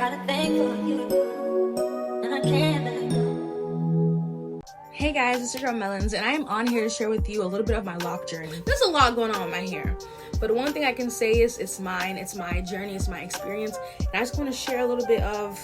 got a thing for you, and I can't let go. Hey guys, it's your girl Melons, and I am on here to share with you a little bit of my loc journey. There's a lot going on with my hair, but one thing I can say is it's mine, it's my journey, it's my experience, and I just want to share a little bit of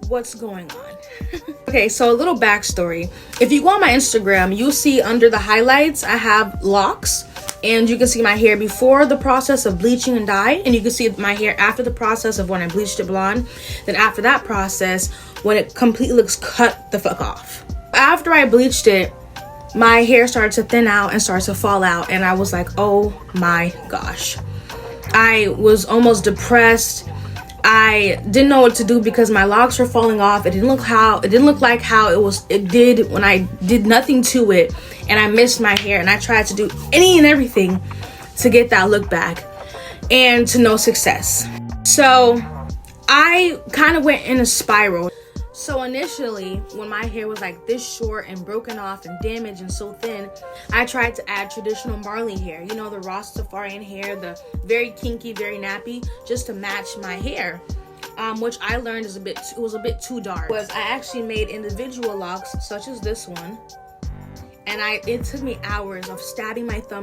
what's going on. Okay, so a little backstory. If you go on my Instagram, you'll see under the highlights I have locks, and you can see my hair before the process of bleaching and dye, and you can see my hair after the process of when I bleached it blonde. Then after that process, when it completely looks cut the fuck off. After I bleached it, my hair started to thin out and started to fall out, and I was like, oh my gosh. I was almost depressed. I didn't know what to do because my locks were falling off. It didn't look like how it did when I did nothing to it, and I missed my hair, and I tried to do any and everything to get that look back, and to no success. So I kind of went in a spiral. So initially, when my hair was like this short and broken off and damaged and so thin, I tried to add traditional Marley hair. You know, the Rastafarian hair, the very kinky, very nappy, just to match my hair. Which I learned is it was a bit too dark. I actually made individual locks, such as this one. And it took me hours of stabbing my thumb,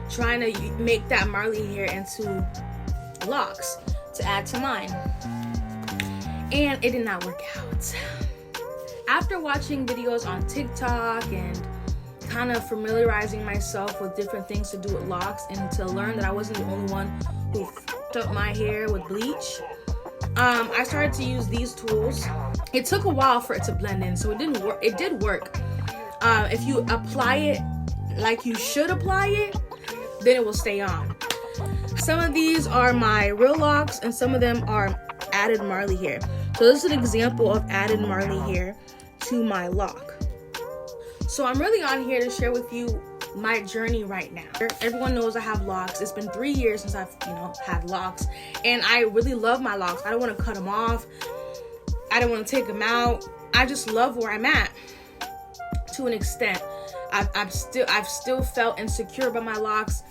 trying to make that Marley hair into locks to add to mine. And it did not work out. After watching videos on TikTok and kind of familiarizing myself with different things to do with locks, and to learn that I wasn't the only one who f***ed up my hair with bleach, I started to use these tools. It took a while for it to blend in, so it didn't work. It did work. If you apply it like you should apply it, then it will stay on. Some of these are my real locks, and some of them are added Marley hair. So this is an example of added Marley hair to my loc. So I'm really on here to share with you my journey right now. Everyone knows I have locks. It's been 3 years since I've had locks, and I really love my locks. I don't want to cut them off. I don't want to take them out. I just love where I'm at to an extent. I've still felt insecure about my locks.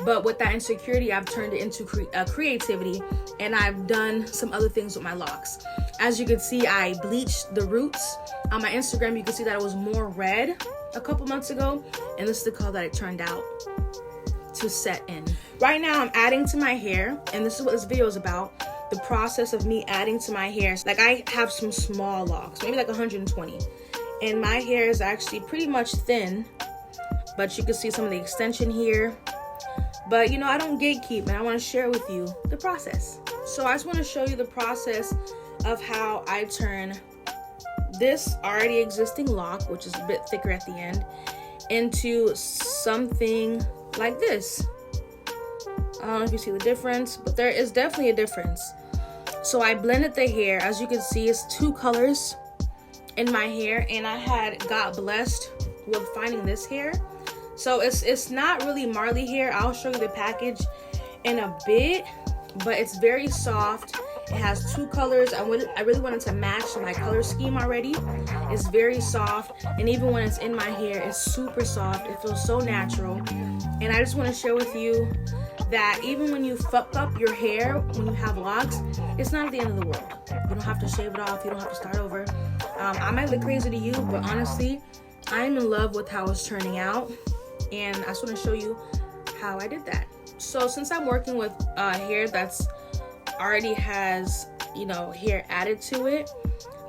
But with that insecurity, I've turned it into creativity, and I've done some other things with my locks. As you can see, I bleached the roots. On my Instagram, you can see that it was more red a couple months ago, and this is the color that it turned out to set in. Right now, I'm adding to my hair, and this is what this video is about, the process of me adding to my hair. Like, I have some small locks, maybe like 120, and my hair is actually pretty much thin, but you can see some of the extension here. But I don't gatekeep, and I want to share with you the process. So I just want to show you the process of how I turn this already existing loc, which is a bit thicker at the end, into something like this. I don't know if you see the difference, but there is definitely a difference. So I blended the hair. As you can see, it's 2 colors in my hair, and I had got blessed with finding this hair. So it's not really Marley hair. I'll show you the package in a bit, but it's very soft. It has 2 colors. I really wanted to match my color scheme already. It's very soft, and even when it's in my hair, it's super soft. It feels so natural. And I just want to share with you that even when you fuck up your hair, when you have locks, it's not the end of the world. You don't have to shave it off. You don't have to start over. I might look crazy to you, but honestly, I'm in love with how it's turning out. And I just want to show you how I did that. So since I'm working with hair that's already has, hair added to it,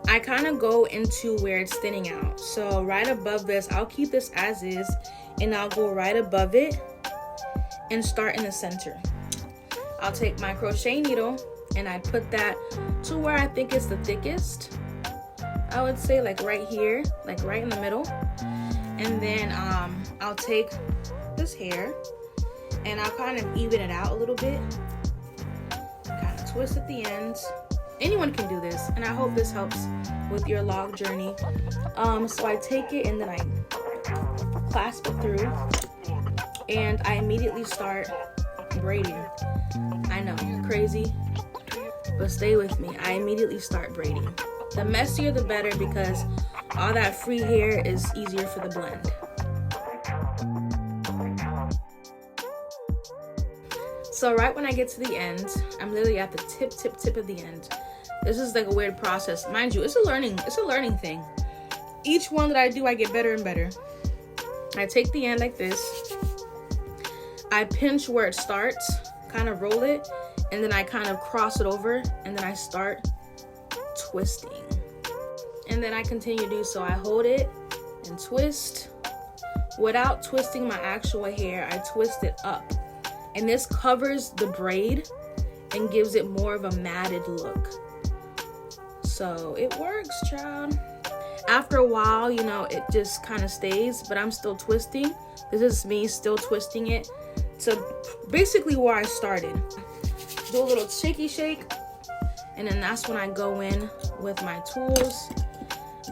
I kind of go into where it's thinning out. So right above this, I'll keep this as is, and I'll go right above it and start in the center. I'll take my crochet needle, and I put that to where I think it's the thickest. I would say like right here, like right in the middle. And then I'll take this hair, and I'll kind of even it out a little bit, kind of twist at the ends. Anyone can do this, and I hope this helps with your loc journey. So I take it, and then I clasp it through, and I immediately start braiding. I know, crazy, but stay with me. I immediately start braiding. The messier the better, because all that free hair is easier for the blend. So right when I get to the end, I'm literally at the tip of the end. This is like a weird process. Mind you, it's a learning thing. Each one that I do, I get better and better. I take the end like this. I pinch where it starts, kind of roll it, and then I kind of cross it over, and then I start twisting. And then I continue to do so. I hold it and twist. Without twisting my actual hair, I twist it up. And this covers the braid and gives it more of a matted look. So it works, child. After a while, you know, it just kind of stays, but I'm still twisting. This is me still twisting it to basically where I started. Do a little shaky shake, and then that's when I go in with my tools.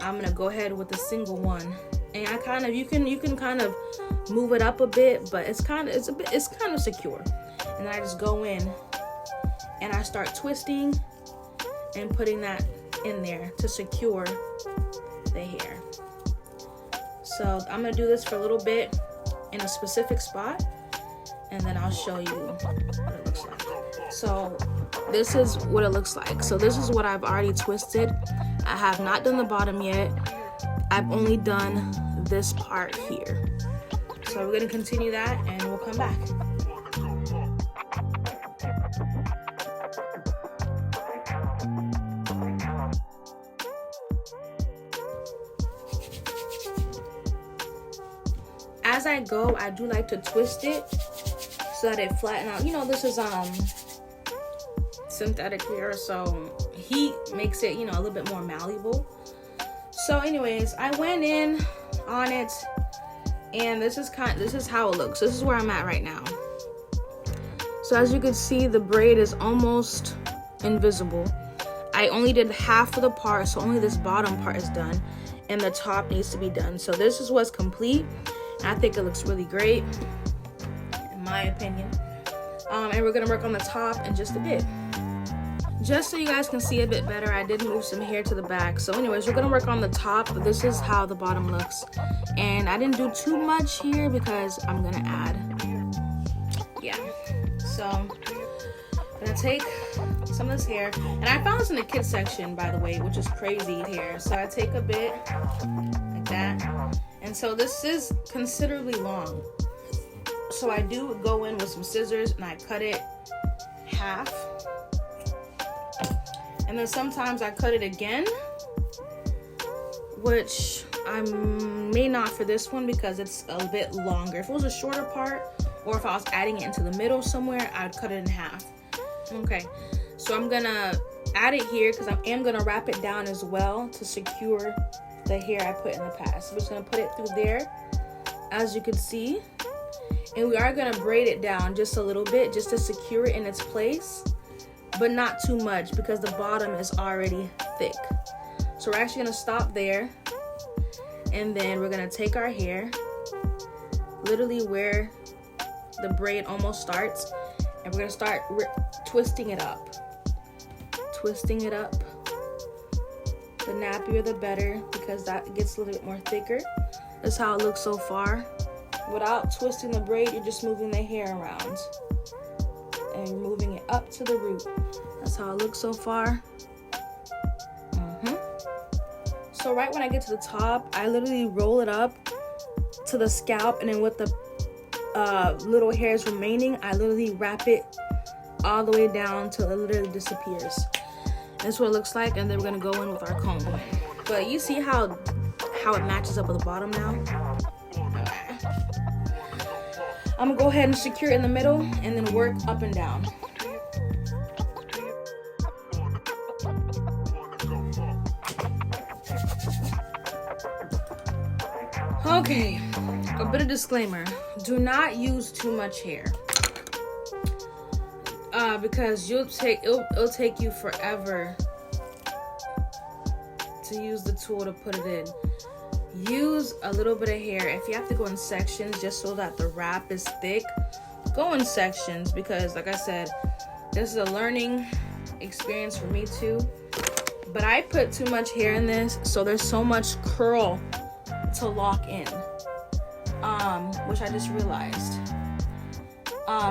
I'm gonna go ahead with a single one, and I kind of, you can kind of move it up a bit, but it's kind of secure. And I just go in and I start twisting and putting that in there to secure the hair. So I'm gonna do this for a little bit in a specific spot, and then I'll show you what it looks like. So this is what it looks like. So this is what I've already twisted. I have not done the bottom yet. I've only done this part here. So we're gonna continue that and we'll come back. As I go, I do like to twist it so that it flatten out. You know, this is synthetic hair, so heat makes it, you know, a little bit more malleable. So anyways, I went in on it, and this is how it looks. This is where I'm at right now. So as you can see, the braid is almost invisible. I only did half of the part, so only this bottom part is done, and the top needs to be done. So this is what's complete. I think it looks really great, in my opinion. And we're gonna work on the top in just a bit. Just so you guys can see a bit better, I did move some hair to the back. So anyways, we're gonna work on the top, but this is how the bottom looks. And I didn't do too much here because I'm gonna add. Yeah, so I'm gonna take some of this hair. And I found this in the kids section, by the way, which is crazy here. So I take a bit like that. And so this is considerably long. So I do go in with some scissors and I cut it half. And then sometimes I cut it again, which I may not for this one because it's a bit longer. If it was a shorter part, or if I was adding it into the middle somewhere, I'd cut it in half. Okay, so I'm gonna add it here because I am gonna wrap it down as well to secure the hair I put in the past. So I'm just gonna put it through there, as you can see. And we are gonna braid it down just a little bit just to secure it in its place, but not too much because the bottom is already thick. So we're actually gonna stop there, and then we're gonna take our hair, literally where the braid almost starts, and we're gonna start twisting it up. Twisting it up. The nappier the better, because that gets a little bit more thicker. That's how it looks so far. Without twisting the braid, you're just moving the hair around and you're moving it up to the root. That's how it looks so far. So right when I get to the top, I literally roll it up to the scalp, and then with the little hairs remaining, I literally wrap it all the way down till it literally disappears. That's what it looks like, and then we're gonna go in with our comb. But you see how it matches up with the bottom now? I'm gonna go ahead and secure it in the middle and then work up and down. Okay, a bit of disclaimer. Do not use too much hair. Because it'll take you forever to use the tool to put it in. Use a little bit of hair. If you have to go in sections just so that the wrap is thick, go in sections, because like I said, this is a learning experience for me too. But I put too much hair in this, so there's so much curl to lock in, which I just realized.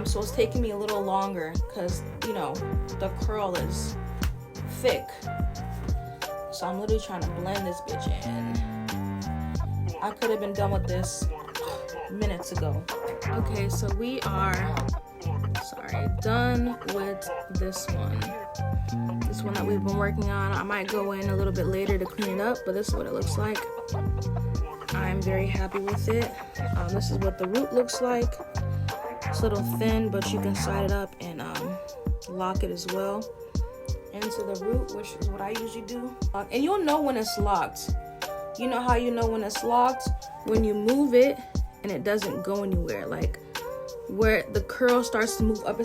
So it's taking me a little longer because, you know, the curl is thick. So I'm literally trying to blend this bitch in. I could have been done with this minutes ago. Okay, so we are, done with this one. This one that we've been working on. I might go in a little bit later to clean it up, but this is what it looks like. I'm very happy with it. This is what the root looks like. It's a little thin, but you can side it up and lock it as well into the root, which is what I usually do. And you'll know when it's locked. You know how you know when it's locked? When you move it and it doesn't go anywhere. Like where the curl starts to move up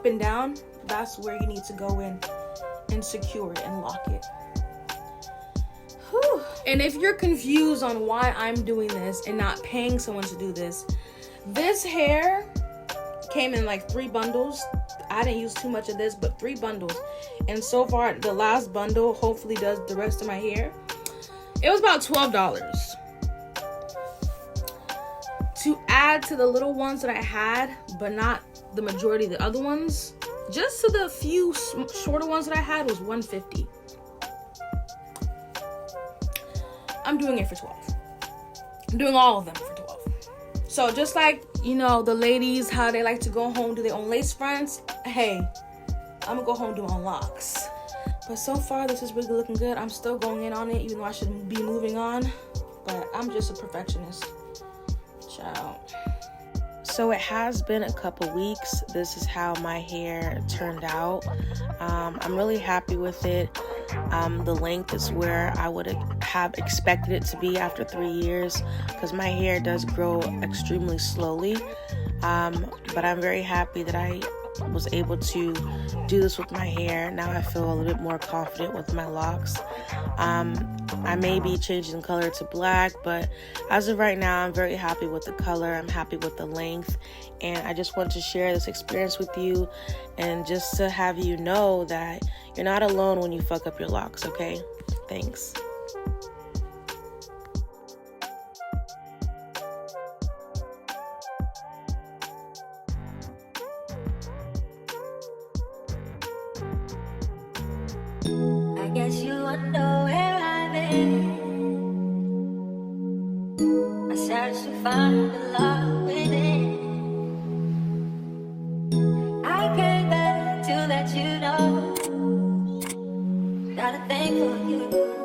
and down, that's where you need to go in and secure it and lock it. Whew. And if you're confused on why I'm doing this and not paying someone to do this, this hair came in like 3 bundles. I didn't use too much of this, but 3 bundles. And so far, the last bundle hopefully does the rest of my hair. It was about $12. To add to the little ones that I had, but not the majority of the other ones, just to the few shorter ones that I had was $150. I'm doing it for $12. I'm doing all of them for $12. So just like, you know, the ladies, how they like to go home, do their own lace fronts. Hey, I'm gonna go home do my own locks. But so far, this is really looking good. I'm still going in on it, even though I should be moving on. But I'm just a perfectionist. Ciao. So it has been a couple weeks. This is how my hair turned out. I'm really happy with it. The length is where I would have expected it to be after 3 years, because my hair does grow extremely slowly. But I'm very happy that I was able to do this with my hair. Now I feel a little bit more confident with my locks. I may be changing color to black, but as of right now, I'm very happy with the color. I'm happy with the length, and I just want to share this experience with you, and just to have you know that you're not alone when you fuck up your locks, okay? Thanks. I guess you wonder where I've been. I searched to find the love within. I came back to let you know. Got a thing for you.